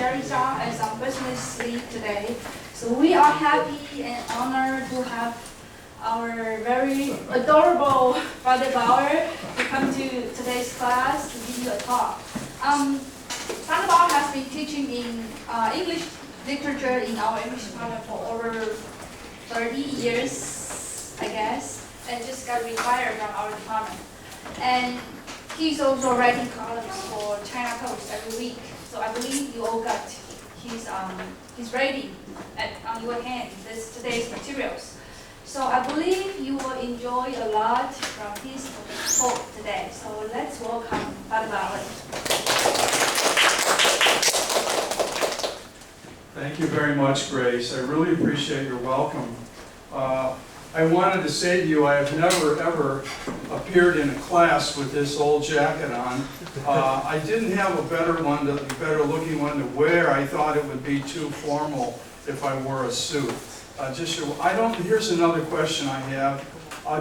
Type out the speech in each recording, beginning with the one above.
Teresa as our business lead today. So we are happy and honored to have our very adorable Father Bauer to come to today's class to give you a talk. Father Bauer has been teaching in English literature in our English department for over 30 years, I guess, and just got retired from our department. And he's also writing columns for China Post every week. So I believe you all got his rating on your hand, today's materials. So I believe you will enjoy a lot from his talk today. So let's welcome Father Bauer. Thank you very much, Grace. I really appreciate your welcome. I wanted to say to you, I have never, ever appeared in a class with this old jacket on. I didn't have a better looking one to wear. I thought it would be too formal if I wore a suit. Here's another question I have.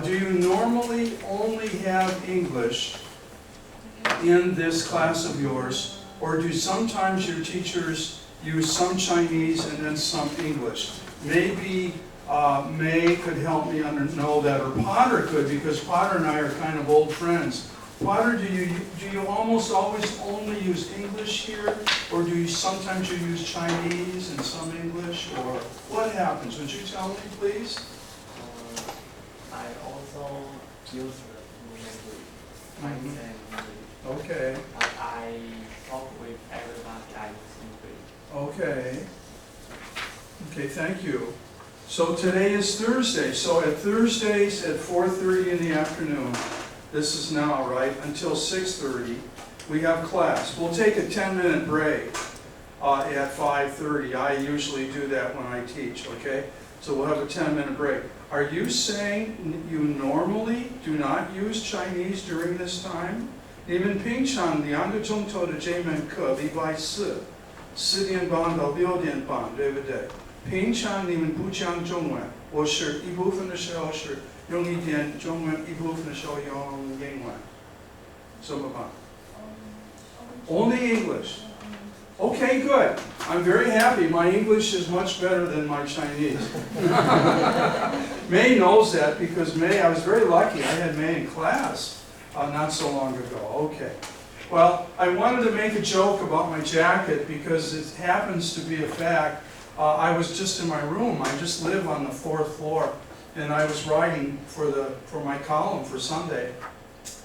Do you normally only have English in this class of yours, or do sometimes your teachers use some Chinese and then some English? Maybe May could help me know that, or Potter could, because Potter and I are kind of old friends. Potter, do you almost always only use English here, or do you sometimes use Chinese and some English, or what happens? Would you tell me, please? I also use the language, Chinese and English. Okay. But I talk with everybody, I use English. Okay. Okay, thank you. So today is Thursday. So at Thursdays at 4:30 in the afternoon, this is now, right, until 6:30, we have class. We'll take a 10-minute break at 5:30. I usually do that when I teach, okay? So we'll have a 10-minute break. Are you saying you normally do not use Chinese during this time? 你们平常2个钟头的这门课，礼拜四4点半到6点半，对不对？平常你们不讲中文，我是一部分的时候是用一点中文，一部分的时候用英文，怎么办？ Only English. Okay, good. I'm very happy. My English is much better than my Chinese. May knows that because May, I was very lucky. I had May in class not so long ago. Okay. Well, I wanted to make a joke about my jacket because it happens to be a fact. I was just in my room. I just live on the 4th floor, and I was writing for my column for Sunday,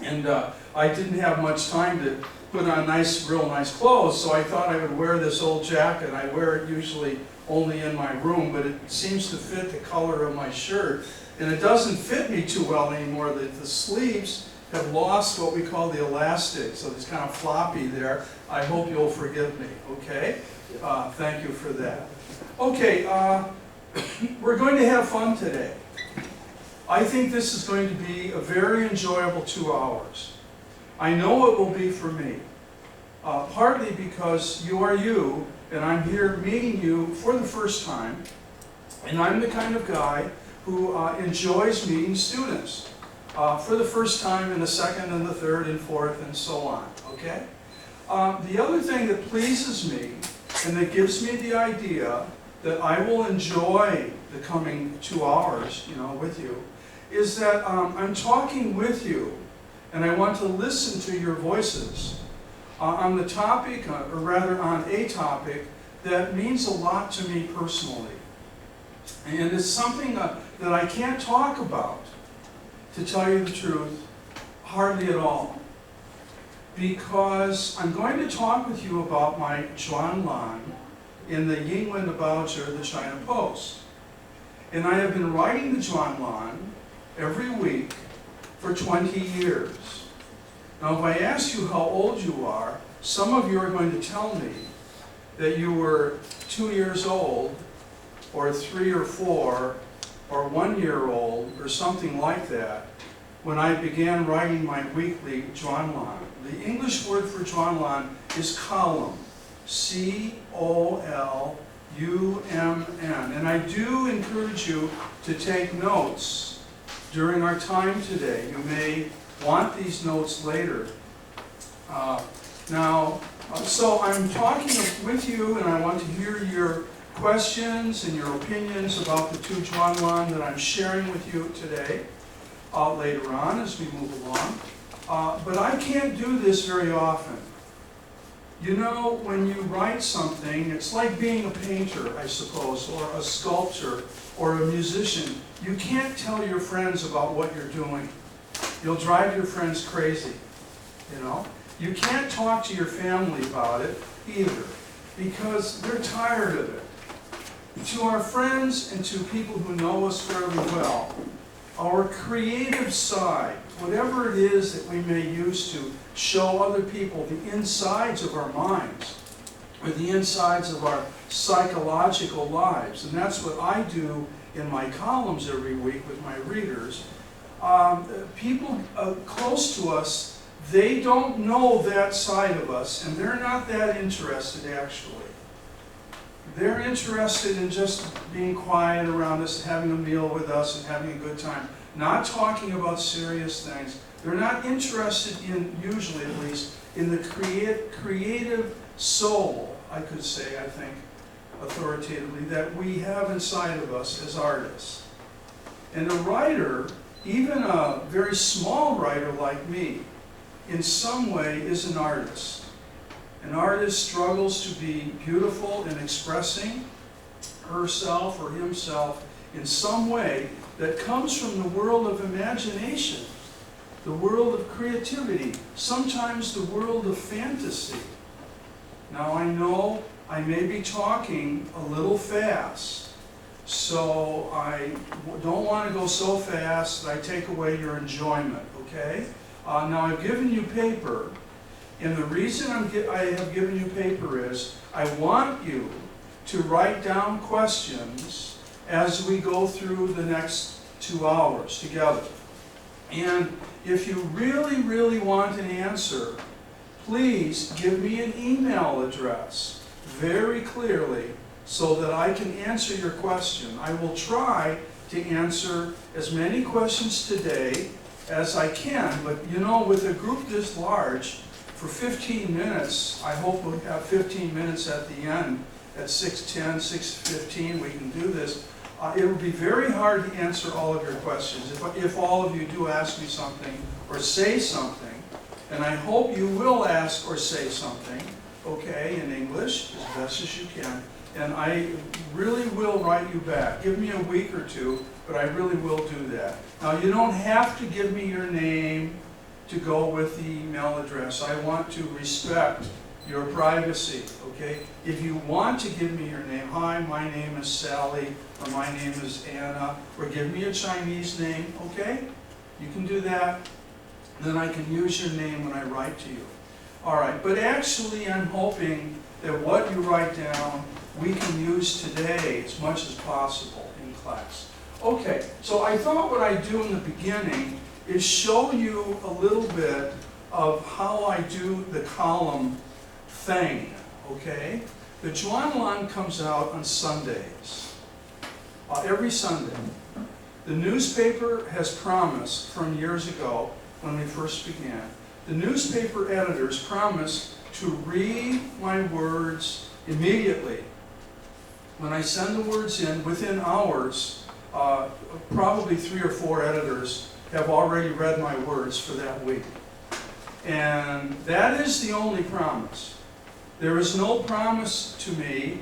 and I didn't have much time to put on real nice clothes, so I thought I would wear this old jacket. I wear it usually only in my room, but it seems to fit the color of my shirt, and it doesn't fit me too well anymore. The sleeves have lost what we call the elastic, so it's kind of floppy there. I hope you'll forgive me, okay? Thank you for that. Okay, we're going to have fun today. I think this is going to be a very enjoyable 2 hours. I know it will be for me, partly because you are you, and I'm here meeting you for the first time, and I'm the kind of guy who enjoys meeting students for the first time, and the second, and the third, and fourth, and so on, okay? The other thing that pleases me, and that gives me the idea that I will enjoy the coming 2 hours, with you, is that I'm talking with you, and I want to listen to your voices on the topic, or rather on a topic that means a lot to me personally. And it's something that I can't talk about, to tell you the truth, hardly at all. Because I'm going to talk with you about my Zhuanlan in the Yingwen Baozhi, the China Post. And I have been writing the Zhuanlan every week for 20 years. Now, if I ask you how old you are, some of you are going to tell me that you were 2 years old, or 3 or 4, or 1 year old, or something like that, when I began writing my weekly Zhuanlan. The English word for Zhuanlan is column, C-O-L-U-M-N. And I do encourage you to take notes during our time today. You may want these notes later. Now, So I'm talking with you, and I want to hear your questions and your opinions about the two Zhuanglan that I'm sharing with you today, later on as we move along. But I can't do this very often. You know, when you write something, it's like being a painter, I suppose, or a sculptor, or a musician. You can't tell your friends about what you're doing. You'll drive your friends crazy, you know. You can't talk to your family about it either, because they're tired of it. To our friends and to people who know us fairly well, our creative side, whatever it is that we may use to show other people the insides of our minds, or the insides of our psychological lives, and that's what I do in my columns every week with my readers. People close to us, they don't know that side of us, and they're not that interested actually. They're interested in just being quiet around us, having a meal with us, and having a good time. Not talking about serious things. They're not interested in, usually at least, in the creative soul, I could say, I think, authoritatively, that we have inside of us as artists. And a writer, even a very small writer like me, in some way is an artist. An artist struggles to be beautiful in expressing herself or himself in some way that comes from the world of imagination, the world of creativity, sometimes the world of fantasy. Now I know I may be talking a little fast, so I don't want to go so fast that I take away your enjoyment, okay? Now I've given you paper, and the reason I have given you paper is I want you to write down questions as we go through the next 2 hours together. And if you really, really want an answer, please give me an email address very clearly so that I can answer your question. I will try to answer as many questions today as I can, but you know, with a group this large, for 15 minutes, I hope we'll have 15 minutes at the end, at 6:10, 6:15, we can do this. It will be very hard to answer all of your questions if all of you do ask me something or say something, and I hope you will ask or say something, okay, in English, as best as you can, and I really will write you back. Give me a week or two, but I really will do that. Now, you don't have to give me your name to go with the email address. I want to respect your privacy, okay? If you want to give me your name, hi, my name is Sally, or my name is Anna, or give me a Chinese name, okay? You can do that. Then I can use your name when I write to you. All right, but actually I'm hoping that what you write down we can use today as much as possible in class. Okay, so I thought what I'd do in the beginning is show you a little bit of how I do the column thing, okay? The Zhuanglan comes out on Sundays, every Sunday. The newspaper has promised from years ago when we first began, the newspaper editors promised to read my words immediately. When I send the words in, within hours, probably 3 or 4 editors have already read my words for that week. And that is the only promise. There is no promise to me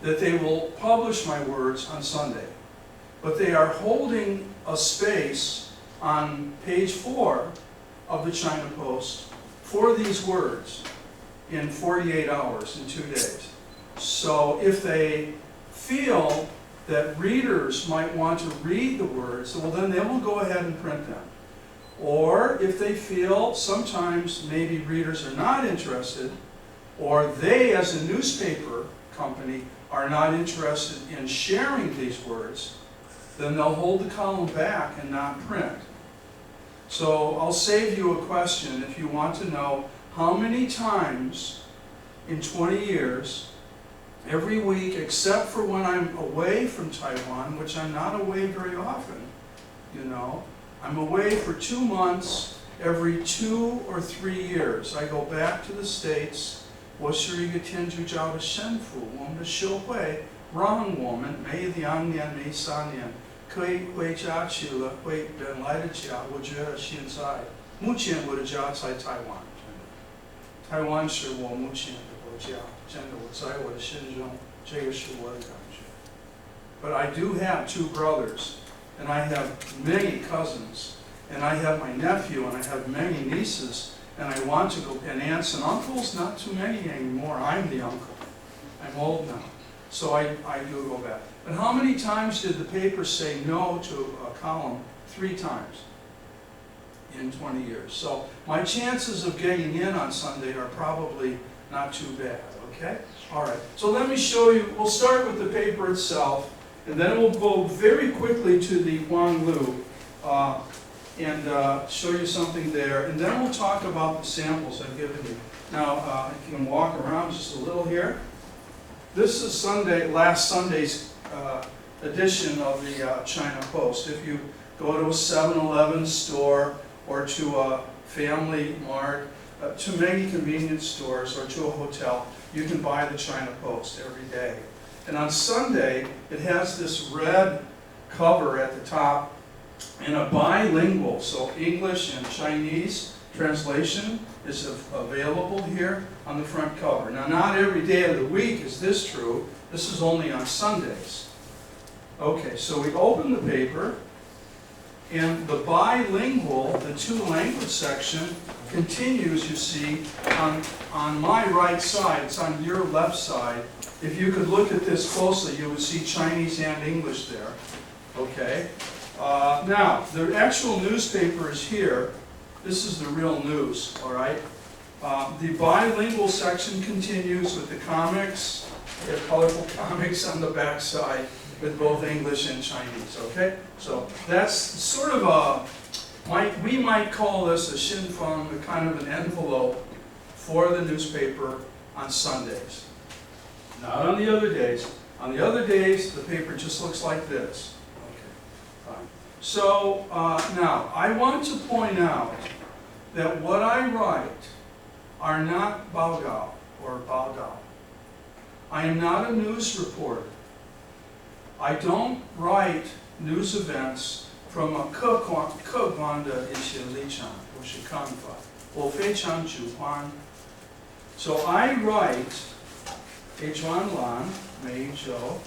that they will publish my words on Sunday. But they are holding a space on page 4 of the China Post for these words in 48 hours, in 2 days. So if they feel that readers might want to read the words, well then they will go ahead and print them. Or if they feel sometimes maybe readers are not interested, or they as a newspaper company are not interested in sharing these words, then they'll hold the column back and not print. So I'll save you a question if you want to know how many times in 20 years, every week except for when I'm away from Taiwan, which I'm not away very often, you know. I'm away for 2 months every 2 or 3 years. I go back to the States 我是一个天主教的神父，我们的修会让我们每2年、每3年可以回家去了，回原来的家。我觉得现在，目前我的家在台湾，台湾是我目前的国家，真的，我在我的心中，这个是我的感觉。But I do have 2 brothers, and I have many cousins, and I have my nephew, and I have many nieces, and I want to go, and aunts and uncles, not too many anymore. I'm the uncle. I'm old now. So I do go back. But how many times did the paper say no to a column? 3 times in 20 years. So my chances of getting in on Sunday are probably not too bad, okay? All right, so let me show you, we'll start with the paper itself, and then we'll go very quickly to the Huanglu and show you something there, and then we'll talk about the samples I've given you. Now, you can walk around just a little here. This is last Sunday's edition of the China Post. If you go to a 7-Eleven store or to a Family Mart, to many convenience stores or to a hotel, you can buy the China Post every day. And on Sunday, it has this red cover at the top and a bilingual, so English and Chinese translation is available here on the front cover. Now, not every day of the week is this true. This is only on Sundays. Okay, so we open the paper, and the bilingual, the 2-language section, continues, you see, on my right side. It's on your left side. If you could look at this closely, you would see Chinese and English there. Okay. Now, the actual newspaper is here. This is the real news, all right? The bilingual section continues with the comics. We have colorful comics on the back side with both English and Chinese, okay? So that's sort of we might call this a xinfeng, a kind of an envelope for the newspaper on Sundays. Not on the other days. On the other days, the paper just looks like this. Okay, fine. So now, I want to point out that what I write are not baogao or baodao. I am not a news reporter. I don't write news events from a 客观的一些立场，我是看法，我非常主观。So I write 给专栏每一周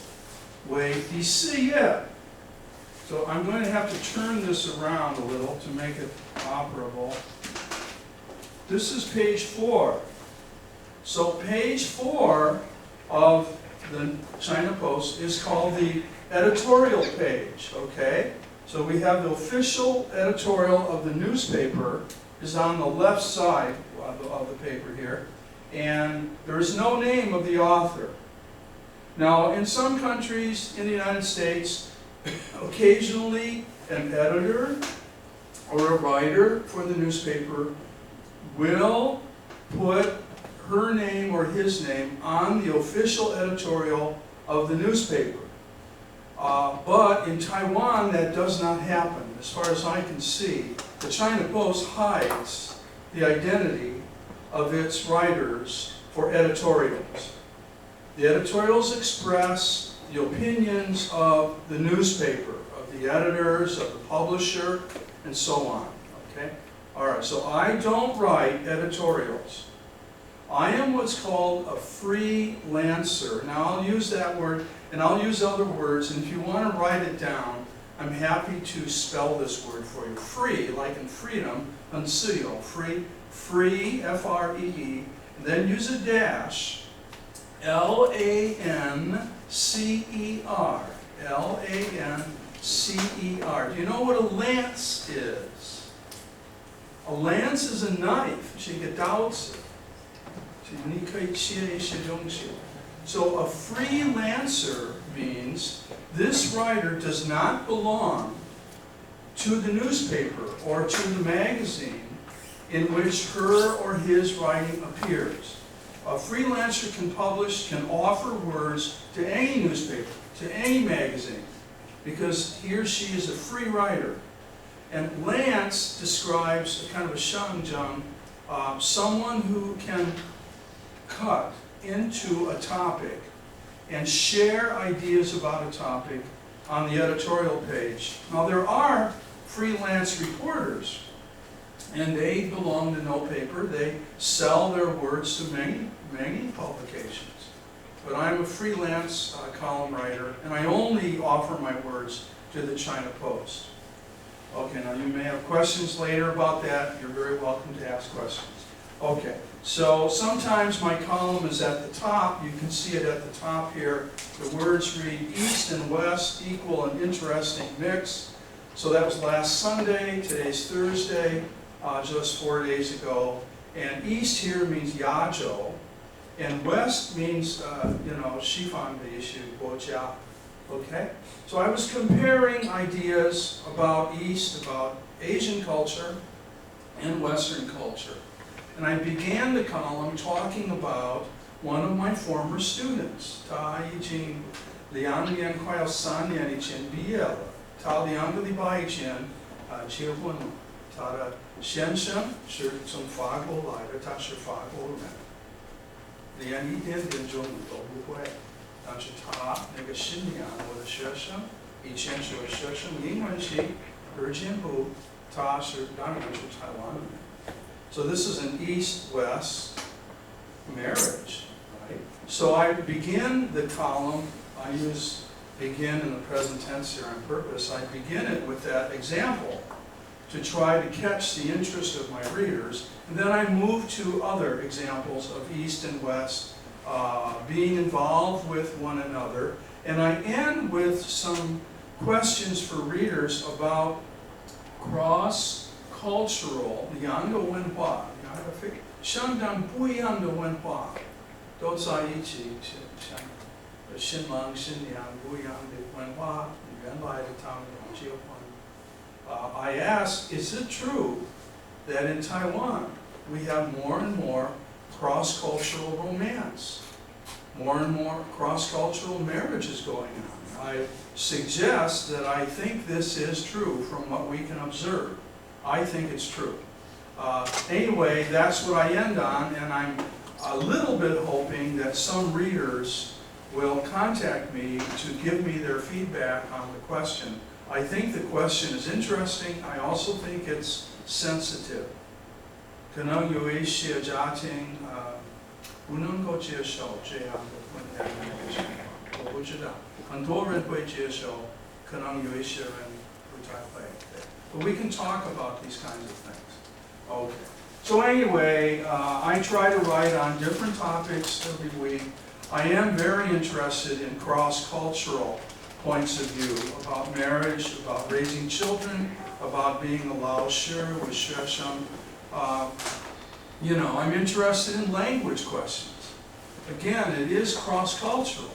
为第4页。So I'm going to have to turn this around a little to make it operable. This is page 4. So page 4 of the China Post is called the editorial page, okay? So we have the official editorial of the newspaper is on the left side of the paper here, and there is no name of the author. Now, in some countries, in the United States, occasionally an editor or a writer for the newspaper will put her name or his name on the official editorial of the newspaper. But in Taiwan, that does not happen. As far as I can see, the China Post hides the identity of its writers for editorials. The editorials express the opinions of the newspaper, of the editors, of the publisher, and so on. Okay? All right, so I don't write editorials. I am what's called a freelancer. Now, I'll use that word, and I'll use other words, and if you want to write it down, I'm happy to spell this word for you. Free, like in freedom, unsuyo, free, F-R-E-E, and then use a dash, L-A-N-C-E-R, L-A-N-C-E-R. Do you know what a lance is? A lance is a knife, 是一个刀子。你可以切一些东西。So a freelancer means this writer does not belong to the newspaper or to the magazine in which her or his writing appears. A freelancer can offer words to any newspaper, to any magazine, because he or she is a free writer. And lance describes a kind of a shangjang, someone who can cut into a topic and share ideas about a topic on the editorial page. Now there are freelance reporters, and they belong to no paper. They sell their words to many publications. But I'm a freelance column writer, and I only offer my words to the China Post. Okay, now you may have questions later about that. You're very welcome to ask questions. Okay, so sometimes my column is at the top. You can see it at the top here. The words read East and West, equal and interesting mix. So that was last Sunday. Today's Thursday, just 4 days ago. And East here means Yajo, and West means, Shifan Beishu, Bojia. Okay? So I was comparing ideas about East, about Asian culture, and Western culture. And I began the column talking about one of my former students. Ta Yijing Liang Lian Kuai 3年以前毕业了，他2个礼拜以前结婚了。他的先生是从法国来的，他是法国人，连一点点中文都不会。但是他那个新娘，我的学生，以前是我学生，英文系二进步，他是当然是台湾人。So this is an East-West marriage, right? So I begin the column, I use begin in the present tense here on purpose, I begin it with that example to try to catch the interest of my readers, and then I move to other examples of East and West being involved with one another, and I end with some questions for readers about cross-cultural 两个文化，相当不一样的文化都在一起，像新郎新娘不一样的文化，原来的他们结婚。I asked, is it true that in Taiwan we have more and more cross-cultural romance, more and more cross-cultural marriages going on? I suggest that I think this is true from what we can observe. I think it's true. Anyway, that's what I end on, and I'm a little bit hoping that some readers will contact me to give me their feedback on the question. I think the question is interesting. I also think it's sensitive. 可能有一些家庭不能够接受这样的婚姻的情况，我不知道，很多人会接受，可能有一些人不太会。But we can talk about these kinds of things. Okay. So anyway, I try to write on different topics every week. I am very interested in cross-cultural points of view about marriage, about raising children, about being a Laoshi with Shesham. I'm interested in language questions. Again, it is cross-cultural.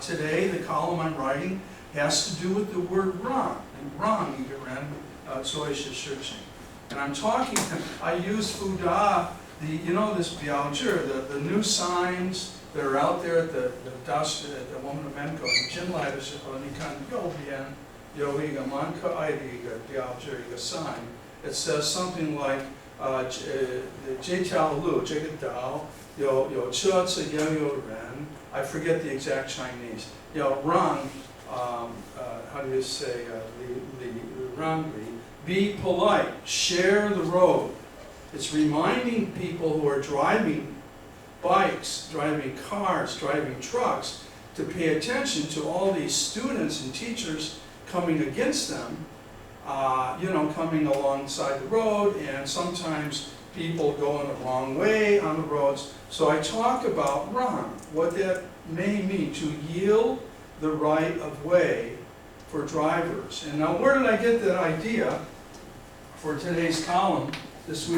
Today, the column I'm writing has to do with the word rang. And rang, and I'm talking, I use Fuda, this biaozhi, the new signs that are out there at the Womanamenko, 你进来的时候，你看右边有一个蛮可爱的一个标志，一个 sign. It says something like 这条路这个道有车子也有人. I forget the exact Chinese. 要让 how do you say 让理 be polite, share the road. It's reminding people who are driving bikes, driving cars, driving trucks, to pay attention to all these students and teachers coming against them, coming alongside the road, and sometimes people going the wrong way on the roads. So I talk about ran, what that may mean, to yield the right of way for drivers. And now where did I get that idea for today's column this week?